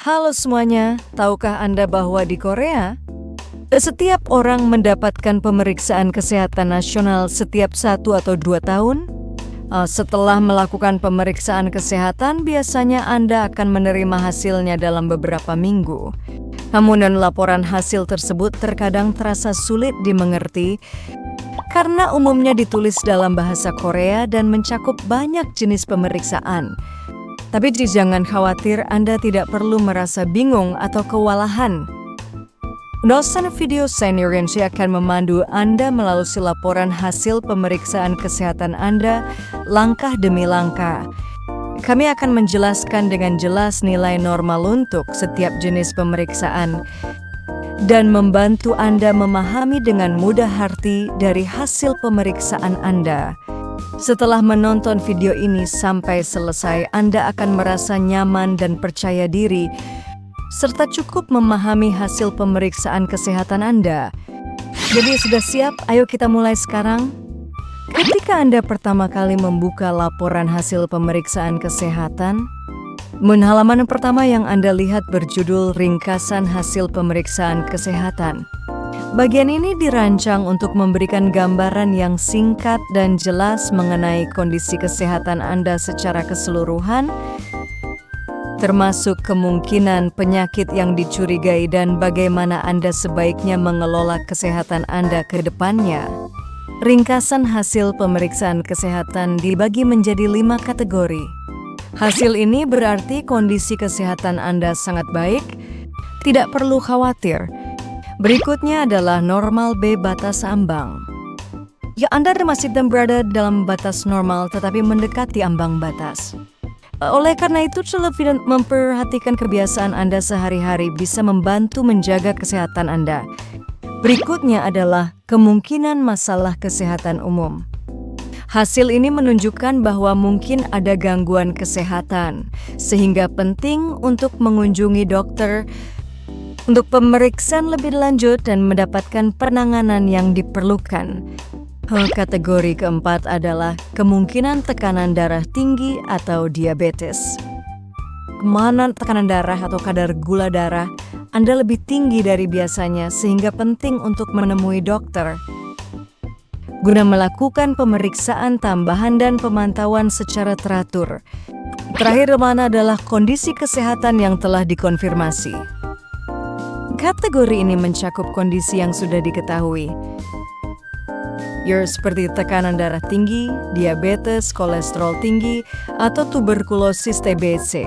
Halo semuanya, tahukah Anda bahwa di Korea, setiap orang mendapatkan pemeriksaan kesehatan nasional setiap 1 atau 2 tahun? Setelah melakukan pemeriksaan kesehatan, biasanya Anda akan menerima hasilnya dalam beberapa minggu. Namun laporan hasil tersebut terkadang terasa sulit dimengerti karena umumnya ditulis dalam bahasa Korea dan mencakup banyak jenis pemeriksaan. Tapi jangan khawatir, Anda tidak perlu merasa bingung atau kewalahan. Dosen video senior akan memandu Anda melalui laporan hasil pemeriksaan kesehatan Anda langkah demi langkah. Kami akan menjelaskan dengan jelas nilai normal untuk setiap jenis pemeriksaan dan membantu Anda memahami dengan mudah arti dari hasil pemeriksaan Anda. Setelah menonton video ini sampai selesai, Anda akan merasa nyaman dan percaya diri, serta cukup memahami hasil pemeriksaan kesehatan Anda. Jadi sudah siap? Ayo kita mulai sekarang. Ketika Anda pertama kali membuka laporan hasil pemeriksaan kesehatan, halaman pertama yang Anda lihat berjudul Ringkasan Hasil Pemeriksaan Kesehatan. Bagian ini dirancang untuk memberikan gambaran yang singkat dan jelas mengenai kondisi kesehatan Anda secara keseluruhan, termasuk kemungkinan penyakit yang dicurigai dan bagaimana Anda sebaiknya mengelola kesehatan Anda ke depannya. Ringkasan hasil pemeriksaan kesehatan dibagi menjadi 5 kategori. Hasil ini berarti kondisi kesehatan Anda sangat baik, tidak perlu khawatir. Berikutnya adalah normal B batas ambang. Ya, Anda masih berada dalam batas normal tetapi mendekati ambang batas. Oleh karena itu, lebih memperhatikan kebiasaan Anda sehari-hari bisa membantu menjaga kesehatan Anda. Berikutnya adalah kemungkinan masalah kesehatan umum. Hasil ini menunjukkan bahwa mungkin ada gangguan kesehatan, sehingga penting untuk mengunjungi dokter untuk pemeriksaan lebih lanjut dan mendapatkan penanganan yang diperlukan. Kategori keempat adalah kemungkinan tekanan darah tinggi atau diabetes. Kemana tekanan darah atau kadar gula darah Anda lebih tinggi dari biasanya sehingga penting untuk menemui dokter guna melakukan pemeriksaan tambahan dan pemantauan secara teratur. Terakhir adalah kondisi kesehatan yang telah dikonfirmasi. Kategori ini mencakup kondisi yang sudah diketahui, seperti tekanan darah tinggi, diabetes, kolesterol tinggi, atau tuberkulosis TBC.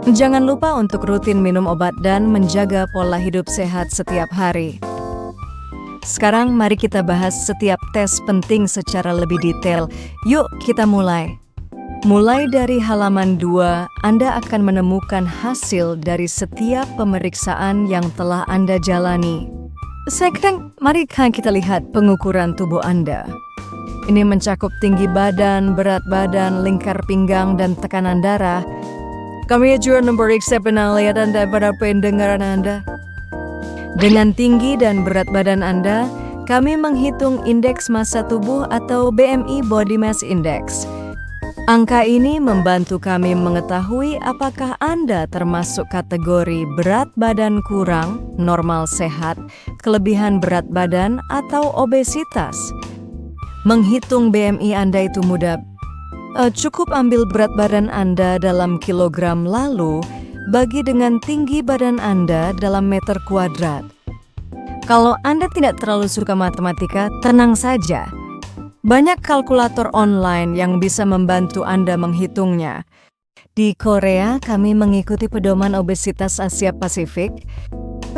Jangan lupa untuk rutin minum obat dan menjaga pola hidup sehat setiap hari. Sekarang mari kita bahas setiap tes penting secara lebih detail. Yuk kita mulai. Mulai dari halaman 2, Anda akan menemukan hasil dari setiap pemeriksaan yang telah Anda jalani. Sekarang mari kita lihat pengukuran tubuh Anda. Ini mencakup tinggi badan, berat badan, lingkar pinggang, dan tekanan darah. Kami juga memeriksa penilaian Anda pada pendengaran Anda. Dengan tinggi dan berat badan Anda, kami menghitung indeks massa tubuh atau BMI Body Mass Index. Angka ini membantu kami mengetahui apakah Anda termasuk kategori berat badan kurang, normal sehat, kelebihan berat badan, atau obesitas. Menghitung BMI Anda itu mudah. Cukup ambil berat badan Anda dalam kilogram lalu bagi dengan tinggi badan Anda dalam meter kuadrat. Kalau Anda tidak terlalu suka matematika, tenang saja. Banyak kalkulator online yang bisa membantu Anda menghitungnya. Di Korea, kami mengikuti pedoman obesitas Asia Pasifik.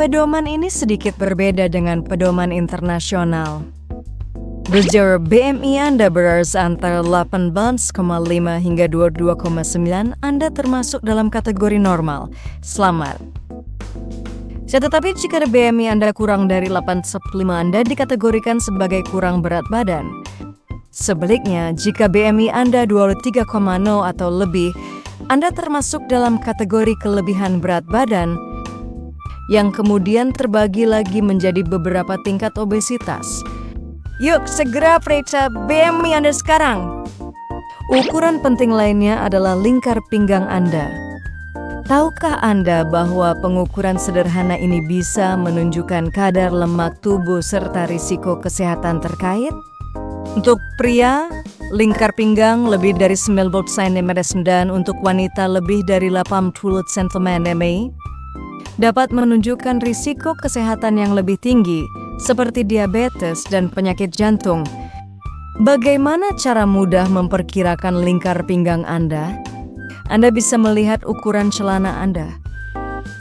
Pedoman ini sedikit berbeda dengan pedoman internasional. Berjar BMI Anda berarti antara 18,5 hingga 22,9, Anda termasuk dalam kategori normal. Selamat. Tetapi jika BMI Anda kurang dari 8,5, Anda dikategorikan sebagai kurang berat badan. Sebaliknya, jika BMI Anda 23,0 atau lebih, Anda termasuk dalam kategori kelebihan berat badan yang kemudian terbagi lagi menjadi beberapa tingkat obesitas. Yuk segera periksa BMI Anda sekarang. Ukuran penting lainnya adalah lingkar pinggang Anda. Tahukah Anda bahwa pengukuran sederhana ini bisa menunjukkan kadar lemak tubuh serta risiko kesehatan terkait? Untuk pria, lingkar pinggang lebih dari 90 cm dan untuk wanita lebih dari 80 cm dapat menunjukkan risiko kesehatan yang lebih tinggi seperti diabetes dan penyakit jantung. Bagaimana cara mudah memperkirakan lingkar pinggang Anda? Anda bisa melihat ukuran celana Anda.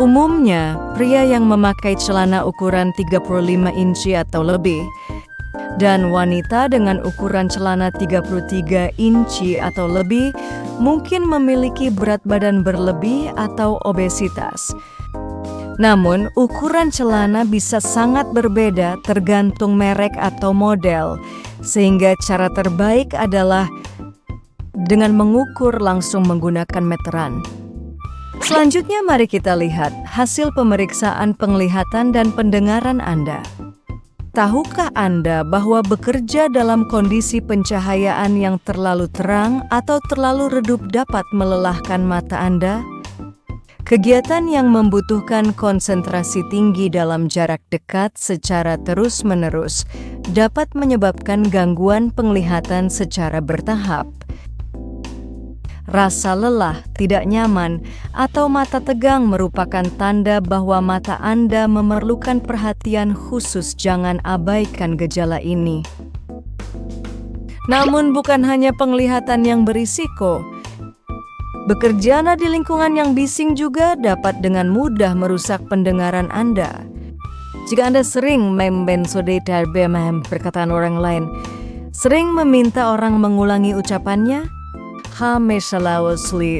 Umumnya, pria yang memakai celana ukuran 35 inci atau lebih dan wanita dengan ukuran celana 33 inci atau lebih mungkin memiliki berat badan berlebih atau obesitas. Namun, ukuran celana bisa sangat berbeda tergantung merek atau model, sehingga cara terbaik adalah dengan mengukur langsung menggunakan meteran. Selanjutnya, mari kita lihat hasil pemeriksaan penglihatan dan pendengaran Anda. Tahukah Anda bahwa bekerja dalam kondisi pencahayaan yang terlalu terang atau terlalu redup dapat melelahkan mata Anda? Kegiatan yang membutuhkan konsentrasi tinggi dalam jarak dekat secara terus-menerus dapat menyebabkan gangguan penglihatan secara bertahap. Rasa lelah, tidak nyaman, atau mata tegang merupakan tanda bahwa mata Anda memerlukan perhatian khusus. Jangan abaikan gejala ini. Namun bukan hanya penglihatan yang berisiko. Bekerja di lingkungan yang bising juga dapat dengan mudah merusak pendengaran Anda. Jika Anda sering perkataan orang lain, sering meminta orang mengulangi ucapannya,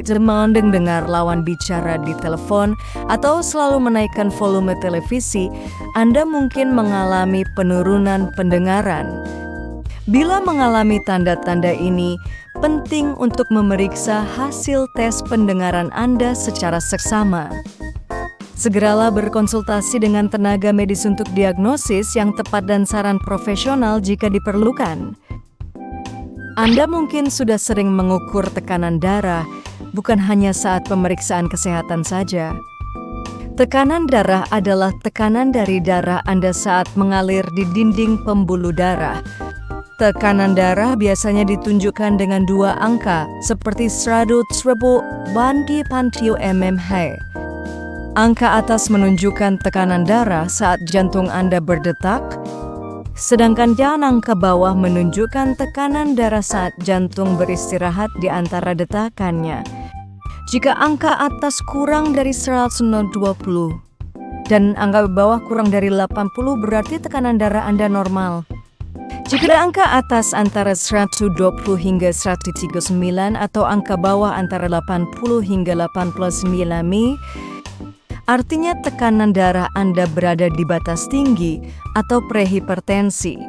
demanding dengar lawan bicara di telepon, atau selalu menaikkan volume televisi, Anda mungkin mengalami penurunan pendengaran. Bila mengalami tanda-tanda ini, penting untuk memeriksa hasil tes pendengaran Anda secara seksama. Segeralah berkonsultasi dengan tenaga medis untuk diagnosis yang tepat dan saran profesional jika diperlukan. Anda mungkin sudah sering mengukur tekanan darah, bukan hanya saat pemeriksaan kesehatan saja. Tekanan darah adalah tekanan dari darah Anda saat mengalir di dinding pembuluh darah. Tekanan darah biasanya ditunjukkan dengan 2 angka seperti 100/1000 mmHg. Angka atas menunjukkan tekanan darah saat jantung Anda berdetak, sedangkan angka bawah menunjukkan tekanan darah saat jantung beristirahat di antara detakannya. Jika angka atas kurang dari 120 dan angka bawah kurang dari 80 berarti tekanan darah Anda normal. Jika angka atas antara 120 hingga 139 atau angka bawah antara 80 hingga 89 mi, artinya tekanan darah Anda berada di batas tinggi atau prehipertensi.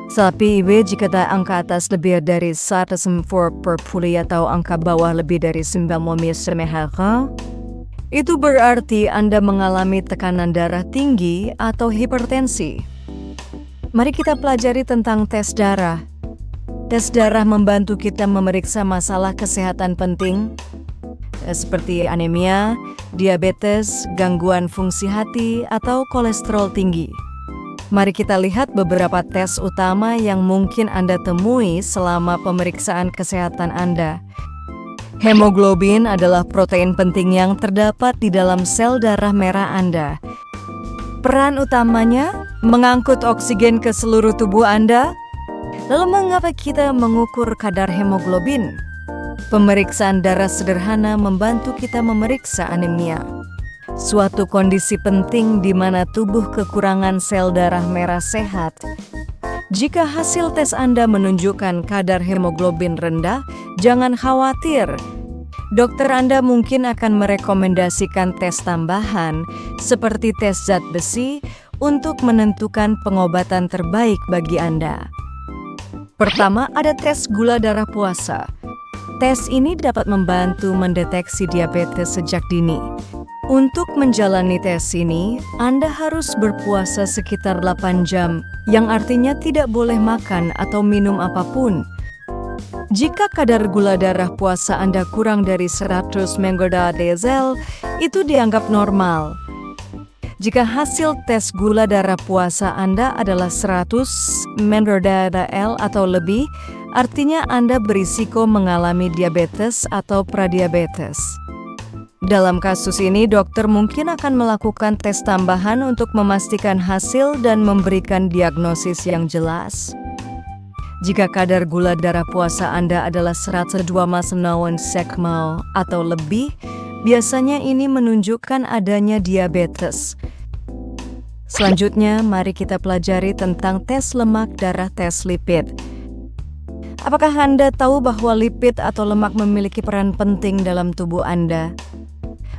Tapi jika angka atas lebih dari 104/10 atau angka bawah lebih dari 90 mmHg, itu berarti Anda mengalami tekanan darah tinggi atau hipertensi. Mari kita pelajari tentang tes darah. Tes darah membantu kita memeriksa masalah kesehatan penting seperti anemia, diabetes, gangguan fungsi hati, atau kolesterol tinggi. Mari kita lihat beberapa tes utama yang mungkin Anda temui selama pemeriksaan kesehatan Anda. Hemoglobin adalah protein penting yang terdapat di dalam sel darah merah Anda. Peran utamanya mengangkut oksigen ke seluruh tubuh Anda. Lalu mengapa kita mengukur kadar hemoglobin? Pemeriksaan darah sederhana membantu kita memeriksa anemia, suatu kondisi penting di mana tubuh kekurangan sel darah merah sehat. Jika hasil tes Anda menunjukkan kadar hemoglobin rendah, jangan khawatir. Dokter Anda mungkin akan merekomendasikan tes tambahan seperti tes zat besi untuk menentukan pengobatan terbaik bagi Anda. Pertama, ada tes gula darah puasa. Tes ini dapat membantu mendeteksi diabetes sejak dini. Untuk menjalani tes ini, Anda harus berpuasa sekitar 8 jam, yang artinya tidak boleh makan atau minum apapun. Jika kadar gula darah puasa Anda kurang dari 100 mg/dl, itu dianggap normal. Jika hasil tes gula darah puasa Anda adalah 100 mg/dl atau lebih, artinya Anda berisiko mengalami diabetes atau pradiabetes. Dalam kasus ini, dokter mungkin akan melakukan tes tambahan untuk memastikan hasil dan memberikan diagnosis yang jelas. Jika kadar gula darah puasa Anda adalah 102 sekmol atau lebih, biasanya ini menunjukkan adanya diabetes. Selanjutnya, mari kita pelajari tentang tes lemak darah, tes lipid. Apakah Anda tahu bahwa lipid atau lemak memiliki peran penting dalam tubuh Anda?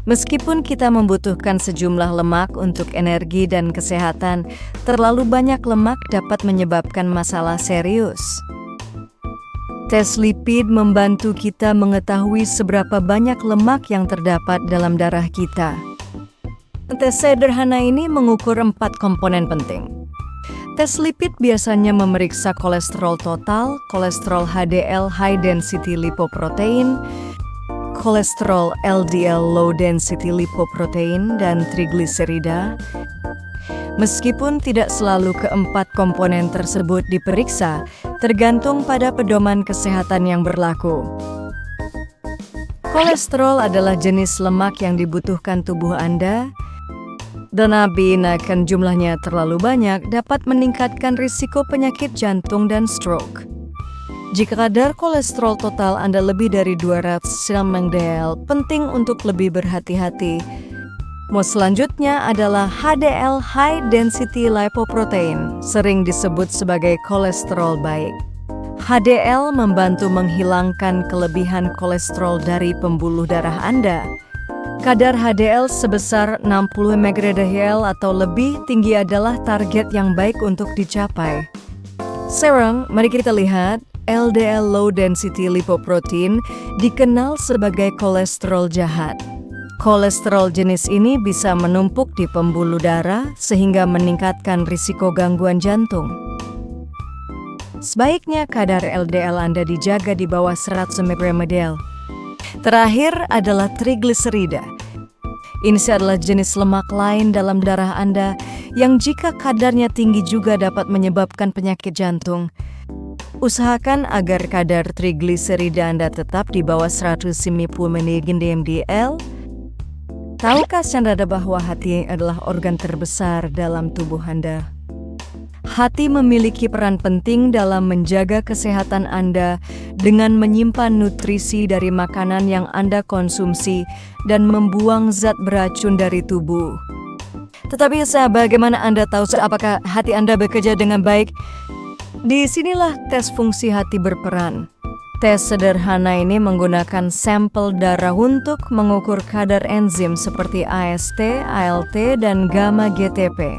Meskipun kita membutuhkan sejumlah lemak untuk energi dan kesehatan, terlalu banyak lemak dapat menyebabkan masalah serius. Tes lipid membantu kita mengetahui seberapa banyak lemak yang terdapat dalam darah kita. Tes sederhana ini mengukur 4 komponen penting. Tes lipid biasanya memeriksa kolesterol total, kolesterol HDL high density lipoprotein, kolesterol LDL low density lipoprotein, dan trigliserida. Meskipun tidak selalu keempat komponen tersebut diperiksa, tergantung pada pedoman kesehatan yang berlaku. Kolesterol adalah jenis lemak yang dibutuhkan tubuh Anda, dan apabila jumlahnya terlalu banyak dapat meningkatkan risiko penyakit jantung dan stroke. Jika kadar kolesterol total Anda lebih dari 200 mg/dl, penting untuk lebih berhati-hati. Selanjutnya adalah HDL high density lipoprotein, sering disebut sebagai kolesterol baik. HDL membantu menghilangkan kelebihan kolesterol dari pembuluh darah Anda. Kadar HDL sebesar 60 mg/dl atau lebih tinggi adalah target yang baik untuk dicapai. Sekarang, mari kita lihat. LDL low density lipoprotein dikenal sebagai kolesterol jahat. Kolesterol jenis ini bisa menumpuk di pembuluh darah sehingga meningkatkan risiko gangguan jantung. Sebaiknya kadar LDL Anda dijaga di bawah 100 mg/dl. Terakhir adalah trigliserida. Ini adalah jenis lemak lain dalam darah Anda yang jika kadarnya tinggi juga dapat menyebabkan penyakit jantung. Usahakan agar kadar trigliserida Anda tetap di bawah 150 mg/dl. Tahukah Anda bahwa hati adalah organ terbesar dalam tubuh Anda? Hati memiliki peran penting dalam menjaga kesehatan Anda dengan menyimpan nutrisi dari makanan yang Anda konsumsi dan membuang zat beracun dari tubuh. Tetapi bagaimana Anda tahu apakah hati Anda bekerja dengan baik? Di sinilah tes fungsi hati berperan. Tes sederhana ini menggunakan sampel darah untuk mengukur kadar enzim seperti AST, ALT, dan gamma GTP.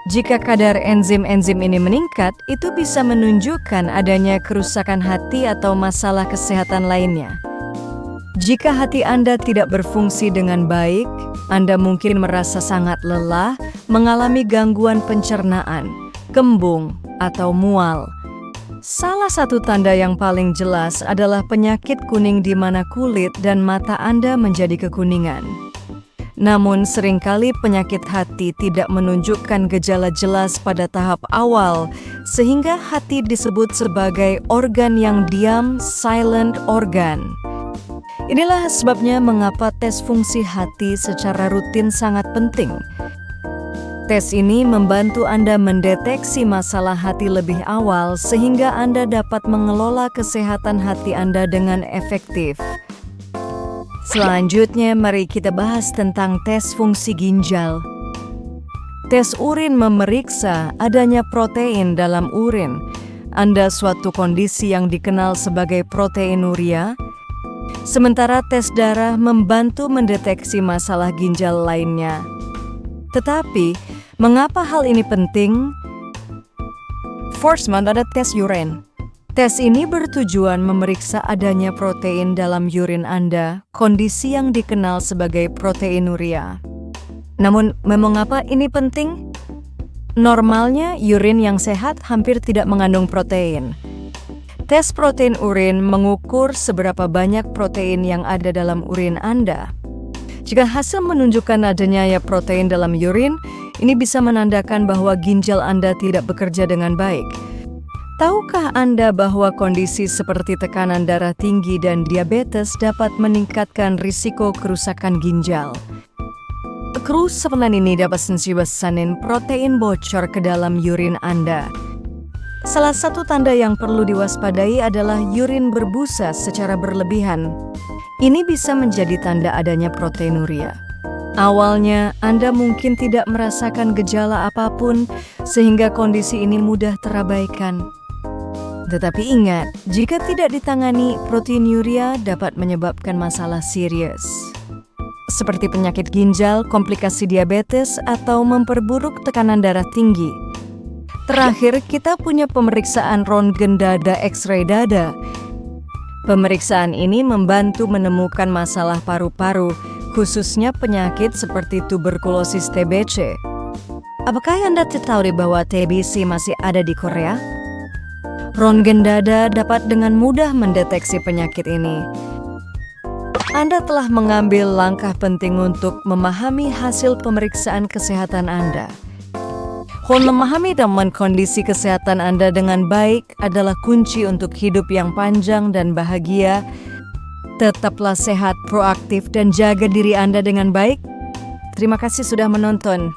Jika kadar enzim-enzim ini meningkat, itu bisa menunjukkan adanya kerusakan hati atau masalah kesehatan lainnya. Jika hati Anda tidak berfungsi dengan baik, Anda mungkin merasa sangat lelah, mengalami gangguan pencernaan, kembung, atau mual. Salah satu tanda yang paling jelas adalah penyakit kuning di mana kulit dan mata Anda menjadi kekuningan. Namun seringkali penyakit hati tidak menunjukkan gejala jelas pada tahap awal, sehingga hati disebut sebagai organ yang diam, silent organ. Inilah sebabnya mengapa tes fungsi hati secara rutin sangat penting. Tes ini membantu Anda mendeteksi masalah hati lebih awal sehingga Anda dapat mengelola kesehatan hati Anda dengan efektif. Selanjutnya, mari kita bahas tentang tes fungsi ginjal. Tes urin memeriksa adanya protein dalam urin. Anda suatu kondisi yang dikenal sebagai proteinuria. Sementara tes darah membantu mendeteksi masalah ginjal lainnya. Tetapi, mengapa hal ini penting? First, ada tes urin. Tes ini bertujuan memeriksa adanya protein dalam urin Anda, kondisi yang dikenal sebagai proteinuria. Namun, mengapa ini penting? Normalnya, urin yang sehat hampir tidak mengandung protein. Tes protein urin mengukur seberapa banyak protein yang ada dalam urin Anda. Jika hasil menunjukkan adanya protein dalam urin, ini bisa menandakan bahwa ginjal Anda tidak bekerja dengan baik. Tahukah Anda bahwa kondisi seperti tekanan darah tinggi dan diabetes dapat meningkatkan risiko kerusakan ginjal? Kerusakan ini dapat menyebabkan protein bocor ke dalam urin Anda. Salah satu tanda yang perlu diwaspadai adalah urin berbusa secara berlebihan. Ini bisa menjadi tanda adanya proteinuria. Awalnya, Anda mungkin tidak merasakan gejala apapun, sehingga kondisi ini mudah terabaikan. Tetapi ingat, jika tidak ditangani, proteinuria dapat menyebabkan masalah serius, seperti penyakit ginjal, komplikasi diabetes, atau memperburuk tekanan darah tinggi. Terakhir, kita punya pemeriksaan röntgen dada X-ray dada. Pemeriksaan ini membantu menemukan masalah paru-paru, khususnya penyakit seperti tuberkulosis TBC. Apakah Anda tahu bahwa TBC masih ada di Korea? Röntgen dada dapat dengan mudah mendeteksi penyakit ini. Anda telah mengambil langkah penting untuk memahami hasil pemeriksaan kesehatan Anda. Memahami dan kondisi kesehatan Anda dengan baik adalah kunci untuk hidup yang panjang dan bahagia. Tetaplah sehat, proaktif, dan jaga diri Anda dengan baik. Terima kasih sudah menonton.